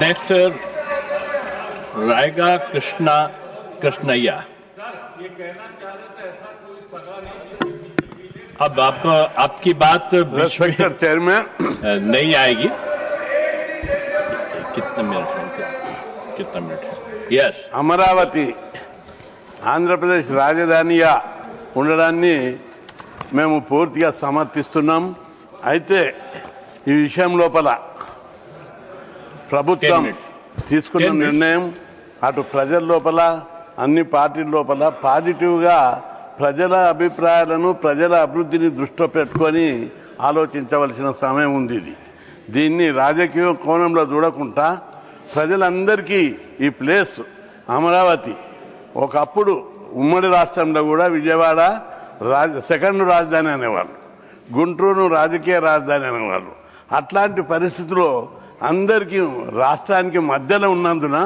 Next रायगा Krishna Krishnaiah. ये कहना चाह रहे थे ऐसा कोई सगा नहीं। अब आपको आपकी बात रेस्पेक्टेड चेयरमैन नहीं आएगी। कितने मिनट है? कितना मिनट है? यस, అమరావతి ఆంధ్రప్రదేశ్ రాజధానిగా ఉండడాన్ని మేము పూర్తిగా సమర్థిస్తున్నాం. అయితే ఈ విషయం లోపల ప్రభుత్వం తీసుకున్న నిర్ణయం అటు ప్రజల లోపల అన్ని పార్టీల లోపల పాజిటివ్గా ప్రజల అభిప్రాయాలను ప్రజల అభివృద్ధిని దృష్టిలో పెట్టుకొని ఆలోచించవలసిన సమయం ఉంది. దీన్ని రాజకీయ కోణంలో చూడకుండా ప్రజలందరికీ ఈ ప్లేస్ అమరావతి ఒకప్పుడు ఉమ్మడి రాష్ట్రంలో కూడా విజయవాడ సెకండ్ రాజధాని అనేవాళ్ళు, గుంటూరు రాజకీయ రాజధాని అనేవాళ్ళు. అట్లాంటి పరిస్థితుల్లో అందరికీ రాష్ట్రానికి మధ్యలో ఉన్నందున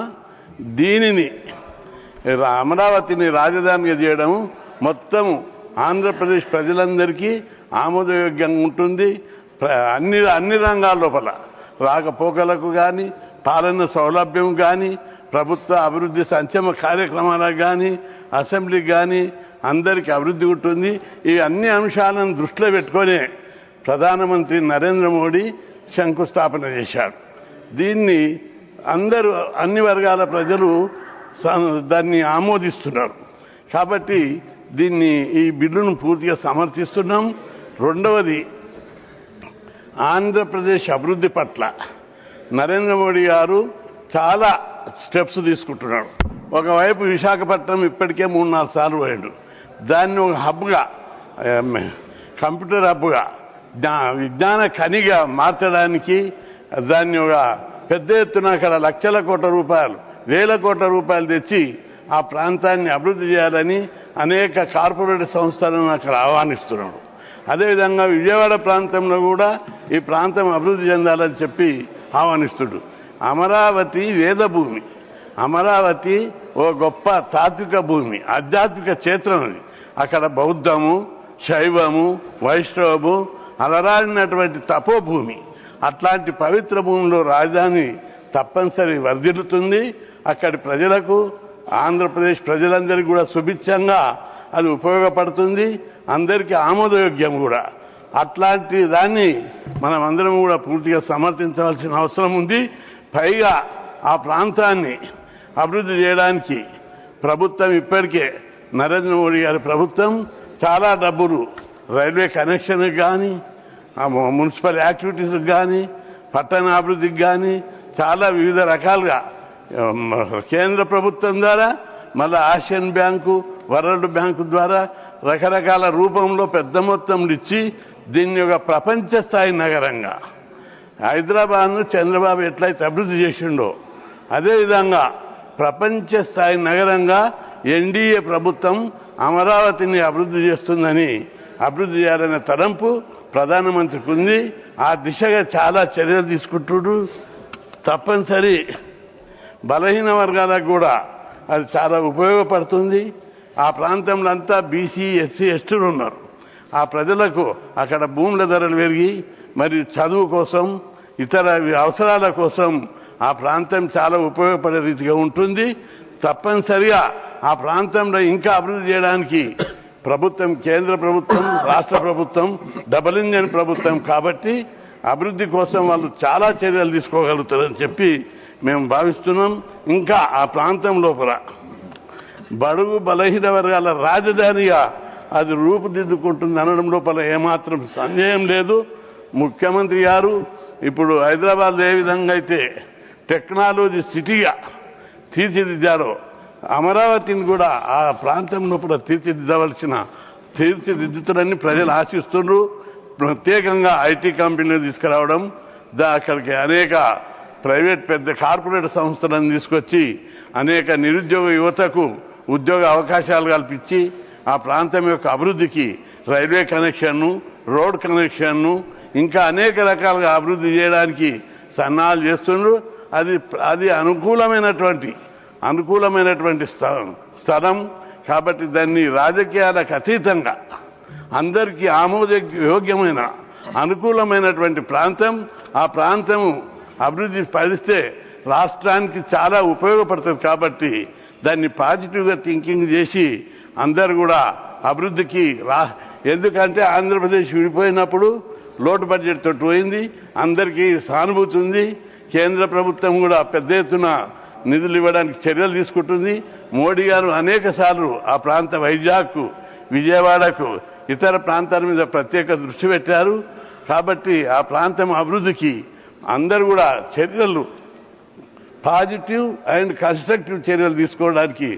దీనిని అమరావతిని రాజధానిగా చేయడం మొత్తం ఆంధ్రప్రదేశ్ ప్రజలందరికీ ఆమోదయోగ్యంగా ఉంటుంది. అన్ని రంగాల లోపల రాకపోకలకు కానీ, పాలన సౌలభ్యం కానీ, ప్రభుత్వ అభివృద్ధి సంక్షేమ కార్యక్రమాలకు కానీ, అసెంబ్లీకి కానీ అందరికీ అభివృద్ధి ఉంటుంది. ఈ అన్ని అంశాలను దృష్టిలో పెట్టుకొని ప్రధానమంత్రి నరేంద్ర మోడీ శంకుస్థాపన చేశారు. దీన్ని అందరూ అన్ని వర్గాల ప్రజలు దాన్ని ఆమోదిస్తున్నారు. కాబట్టి దీన్ని ఈ బిల్లును పూర్తిగా సమర్థిస్తున్నాం. రెండవది, ఆంధ్రప్రదేశ్ అభివృద్ధి పట్ల నరేంద్ర మోడీ గారు చాలా స్టెప్స్ తీసుకుంటున్నాడు. ఒకవైపు విశాఖపట్నం ఇప్పటికే 3-4 సార్లు పోయాడు. దాన్ని ఒక హబ్గా, కంప్యూటర్ హబ్గా, విజ్ఞాన ఖనిగా మార్చడానికి దాన్ని ఒక పెద్ద ఎత్తున అక్కడ లక్షల కోట్ల రూపాయలు, వేల కోట్ల రూపాయలు తెచ్చి ఆ ప్రాంతాన్ని అభివృద్ధి చేయాలని అనేక కార్పొరేట్ సంస్థలను అక్కడ ఆహ్వానిస్తున్నాడు. అదేవిధంగా విజయవాడ ప్రాంతంలో కూడా ఈ ప్రాంతం అభివృద్ధి చెందాలని చెప్పి ఆహ్వానిస్తుడు. అమరావతి వేదభూమి, అమరావతి ఓ గొప్ప తాత్విక భూమి, ఆధ్యాత్మిక క్షేత్రం. అది అక్కడ బౌద్ధము, శైవము, వైష్ణవము అలరాడినటువంటి తపోభూమి. అట్లాంటి పవిత్ర భూమిలో రాజధాని తప్పనిసరి వర్ధిల్లుతుంది. అక్కడి ప్రజలకు, ఆంధ్రప్రదేశ్ ప్రజలందరికీ కూడా సుభిక్షంగా అది ఉపయోగపడుతుంది, అందరికీ ఆమోదయోగ్యం కూడా. అట్లాంటి దాన్ని మనం అందరం కూడా పూర్తిగా సమర్థించవలసిన అవసరం ఉంది. పైగా ఆ ప్రాంతాన్ని అభివృద్ధి చేయడానికి ప్రభుత్వం ఇప్పటికే నరేంద్ర మోడీ గారి ప్రభుత్వం చాలా డబ్బులు రైల్వే కనెక్షన్కి కానీ, మున్సిపల్ యాక్టివిటీస్కి కానీ, పట్టణాభివృద్ధికి కానీ చాలా వివిధ రకాలుగా కేంద్ర ప్రభుత్వం ద్వారా, మళ్ళీ ఆసియన్ బ్యాంకు, వరల్డ్ బ్యాంకు ద్వారా రకరకాల రూపంలో పెద్ద మొత్తంలో ఇచ్చి దీన్ని ఒక ప్రపంచ స్థాయి నగరంగా హైదరాబాద్ను చంద్రబాబు ఎట్లయితే అభివృద్ధి చేసిండో అదేవిధంగా ప్రపంచ స్థాయి నగరంగా ఎన్డీఏ ప్రభుత్వం అమరావతిని అభివృద్ధి చేస్తుందని, అభివృద్ధి చేయాలనే తలంపు ప్రధానమంత్రికి ఉంది. ఆ దిశగా చాలా చర్యలు తీసుకుంటుడు. తప్పనిసరి బలహీన వర్గాలకు కూడా అది చాలా ఉపయోగపడుతుంది. ఆ ప్రాంతంలో అంతా బీసీ, ఎస్సీ, ఎస్టీలు ఉన్నారు. ఆ ప్రజలకు అక్కడ భూముల ధరలు పెరిగి మరి చదువు కోసం, ఇతర అవసరాల కోసం ఆ ప్రాంతం చాలా ఉపయోగపడే రీతిగా ఉంటుంది. తప్పనిసరిగా ఆ ప్రాంతంలో ఇంకా అభివృద్ధి చేయడానికి ప్రభుత్వం, కేంద్ర ప్రభుత్వం, రాష్ట్ర ప్రభుత్వం డబుల్ ఇంజన్ ప్రభుత్వం కాబట్టి అభివృద్ధి కోసం వాళ్ళు చాలా చర్యలు తీసుకోగలుగుతారని చెప్పి మేము భావిస్తున్నాం. ఇంకా ఆ ప్రాంతం లోపల బడుగు బలహీన వర్గాల రాజధానిగా అది రూపుదిద్దుకుంటుంది అనడం లోపల ఏమాత్రం సందేహం లేదు. ముఖ్యమంత్రి గారు ఇప్పుడు హైదరాబాద్ ఏ విధంగా అయితే టెక్నాలజీ సిటీగా తీర్చిదిద్దారో అమరావతిని కూడా ఆ ప్రాంతం లోపల తీర్చిదిద్దుతారని ప్రజలు ఆశిస్తున్నారు. ప్రత్యేకంగా ఐటీ కంపెనీలు తీసుకురావడం, అక్కడికి అనేక ప్రైవేట్ పెద్ద కార్పొరేట్ సంస్థలను తీసుకొచ్చి అనేక నిరుద్యోగ యువతకు ఉద్యోగ అవకాశాలు కల్పించి ఆ ప్రాంతం యొక్క అభివృద్ధికి రైల్వే కనెక్షన్ను, రోడ్ కనెక్షన్ను ఇంకా అనేక రకాలుగా అభివృద్ధి చేయడానికి సన్నాహాలు చేస్తున్నారు. అది అనుకూలమైనటువంటి స్థలం కాబట్టి దాన్ని రాజకీయాలకు అతీతంగా అందరికీ ఆమోదయోగ్యమైన అనుకూలమైనటువంటి ప్రాంతం. ఆ ప్రాంతం అభివృద్ధి పరిస్తే రాష్ట్రానికి చాలా ఉపయోగపడుతుంది కాబట్టి దాన్ని పాజిటివ్గా థింకింగ్ చేసి అందరు కూడా అభివృద్ధికి ఎందుకంటే ఆంధ్రప్రదేశ్ విడిపోయినప్పుడు లోటు బడ్జెట్ తోటి పోయింది, అందరికీ సానుభూతి ఉంది. కేంద్ర ప్రభుత్వం కూడా పెద్ద ఎత్తున నిధులు ఇవ్వడానికి చర్యలు తీసుకుంటుంది. మోడీ గారు అనేక సార్లు ఆ ప్రాంత వైజాగ్, విజయవాడకు, ఇతర ప్రాంతాల మీద ప్రత్యేక దృష్టి పెట్టారు. కాబట్టి ఆ ప్రాంతం అభివృద్ధికి అందరూ కూడా చర్యలు పాజిటివ్ అండ్ కన్స్ట్రక్టివ్ చర్యలు తీసుకోవడానికి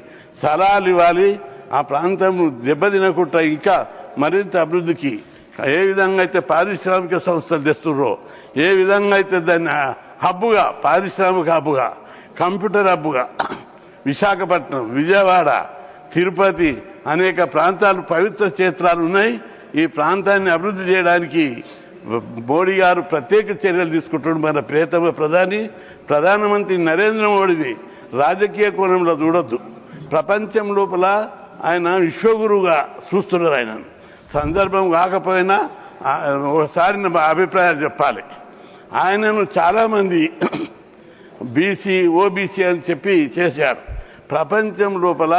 సలహాలు ఇవ్వాలి. ఆ ప్రాంతం దెబ్బతినకుండా ఇంకా మరింత అభివృద్ధికి ఏ విధంగా అయితే పారిశ్రామిక సంస్థలు తెస్తున్నారో, ఏ విధంగా అయితే దాన్ని హబ్బుగా, పారిశ్రామిక హబ్బుగా, కంప్యూటర్ హబ్బుగా విశాఖపట్నం, విజయవాడ, తిరుపతి అనేక ప్రాంతాలు పవిత్ర క్షేత్రాలు ఉన్నాయి. ఈ ప్రాంతాన్ని అభివృద్ధి చేయడానికి మోడీ గారు ప్రత్యేక చర్యలు తీసుకుంటున్నారు. మన ప్రియతమ ప్రధానమంత్రి నరేంద్ర మోడీని రాజకీయ కోణంలో చూడొద్దు. ప్రపంచం లోపల ఆయన విశ్వగురువుగా చూస్తున్నారు. ఆయన సందర్భం కాకపోయినా ఒకసారి నా అభిప్రాయాలు చెప్పాలి. ఆయనను చాలామంది బీసీ, ఓబీసీ అని చెప్పి చేశారు. ప్రపంచం లోపల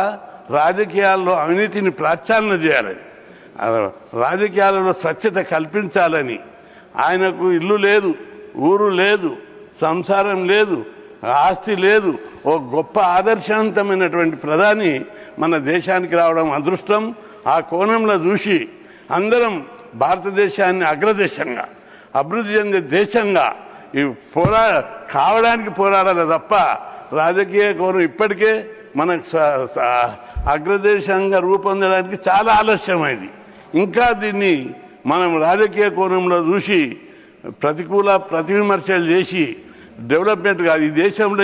రాజకీయాల్లో అవినీతిని ప్రక్షాళన చేయాలని, రాజకీయాలలో స్వచ్ఛత కల్పించాలని, ఆయనకు ఇల్లు లేదు, ఊరు లేదు, సంసారం లేదు, ఆస్తి లేదు. ఓ గొప్ప ఆదర్శవంతమైనటువంటి ప్రధాని మన దేశానికి రావడం అదృష్టం. ఆ కోణంలో చూసి అందరం భారతదేశాన్ని అగ్రదేశంగా, అభివృద్ధి చెందే దేశంగా కావడానికి పోరాడాలి తప్ప రాజకీయ కోణం ఇప్పటికే మనకు అగ్రదేశంగా రూపొందడానికి చాలా ఆలస్యమైంది. ఇంకా దీన్ని మనం రాజకీయ కోణంలో చూసి ప్రతికూల ప్రతివిమర్శలు చేసి డెవలప్మెంట్ కాదు ఈ దేశంలో